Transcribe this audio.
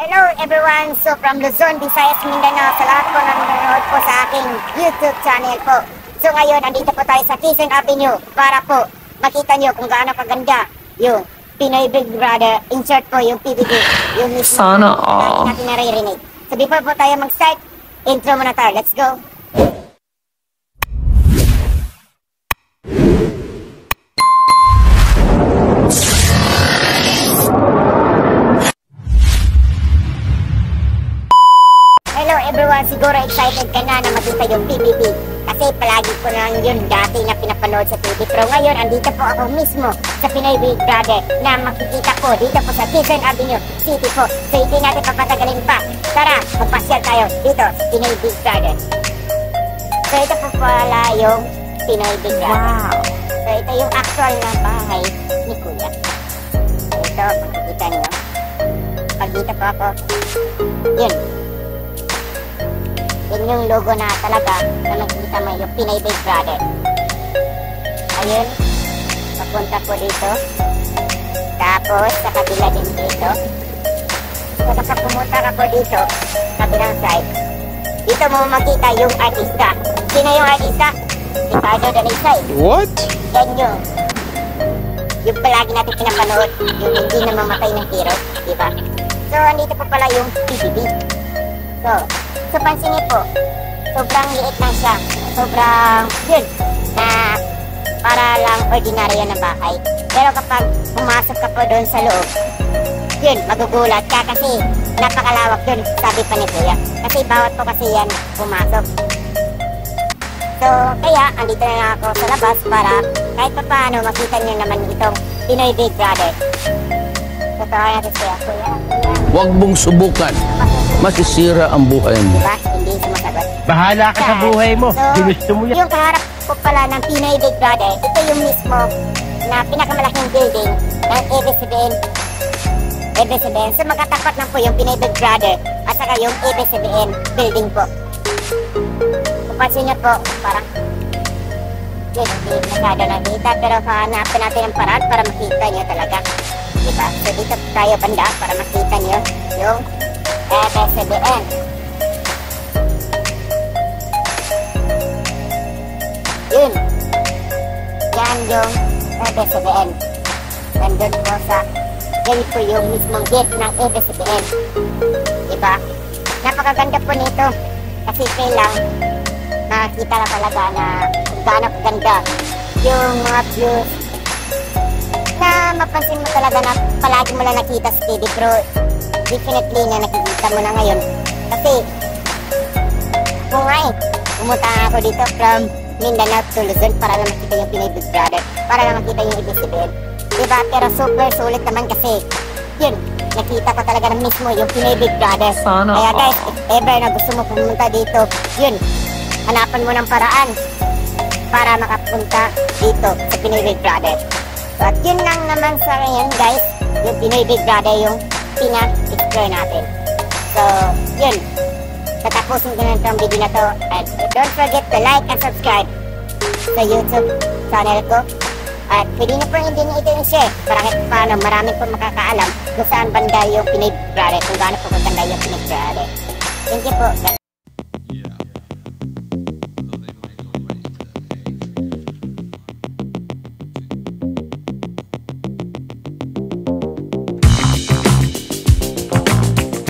Hello everyone! So from Luzon, Visayas, Mindanao, sa lahat po na nanonood po sa aking YouTube channel po. So ngayon, andito po tayo sa Quezon Avenue para po makita nyo kung gaano kaganda yung Pinoy Big Brother. Insert po yung PBB, yung mismo Sana all. natin naririnig. So before po tayo mag-start, intro muna tayo. Let's go! Hello everyone, siguro excited ka na makita yung PBB kasi palagi ko lang yun dati na pinapanood sa TV. Pero ngayon, andito po ako mismo sa Pinoy Big Brother na makikita ko dito po sa Quezon Avenue City po. So hindi natin papatagalin pa. Tara, magpasyal tayo dito sa Pinoy Big Brother. So ito po pala yung Pinoy Big Brother. Wow. So ito yung actual na bahay ni Kuya. So ito, makikita nyo. Pag dito po ako, yun. Yun yung logo na talaga na nakikita mo yung Pinoy Big Brother. Ayun, papunta po dito. Tapos sa kabila din dito. So kapag pumunta ka po dito, kabilang side, dito mo makita yung artista. Sino yung artista? Ricardo Danisay. What? Yan yung palagi natin pinapanood, yung hindi na mamatay ng hero, diba? So andito po pala yung PBB. So pansin niyo po, sobrang liit lang siya. Sobrang, yun, na para lang ordinaryo na bahay. Pero kapag pumasok ka po doon sa loob, yun, magugulat ka kasi napakalawak doon, sabi pa ni Kuya. Kasi bawat po kasi yan pumasok. So, kaya, andito na lang ako sa labas para kahit pa paano makita nyo naman itong Pinoy Big Brother. So, tawagan natin siya, Kuya. Huwag mong subukan. Masisira ang buhay mo. Diba? Hindi sumasagot. Bahala ka sa buhay mo. So, Ginusto mo yan. yung kaharap po pala ng Pinoy Big Brother, ito yung mismo na pinakamalaking building ng ABS-CBN. So magkatapat lang po yung Pinoy Big Brother at saka yung ABS-CBN building po. Kapansin niyo po, parang hindi masyado nakita, pero hanapin natin ang paraan para makita niyo talaga. Diba? So dito tayo banda para makita niyo yung ABS-CBN. Yun. Yan yung ABS-CBN. Nandun po sa, yan po yung mismong gate ng ABS-CBN. Diba? Napakaganda po nito. Kasi kailang nakita na talaga na kung gaano kaganda yung mga views na mapansin mo talaga na palagi mo lang nakita sa TV, pero definitely na nakikita mo na ngayon. Kasi kung nga pumunta ako dito from Mindanao to Luzon para lang makita yung Pinoy Big Brother, para lang makita yung ABS-CBN, diba? Pero super sulit naman kasi yun, nakita ko talaga na mismo yung Pinoy Big Brother. Sana Kaya guys, if ever na gusto mo pumunta dito, yun, hanapan mo ng paraan para makapunta dito sa Pinoy Big Brother. So at yun lang naman sa ngayon guys, yung Pinoy Big Brother yung pina-explore natin. So yun, tatapusin ko na itong video na to, and don't forget to like and subscribe sa YouTube channel ko. At pwede na po hindi nyo ito i-share para kahit paano maraming po makakaalam kung saan banda yung Pinoy Big Brother, kung gaano po maganda yung Pinoy Big Brother. Thank you po.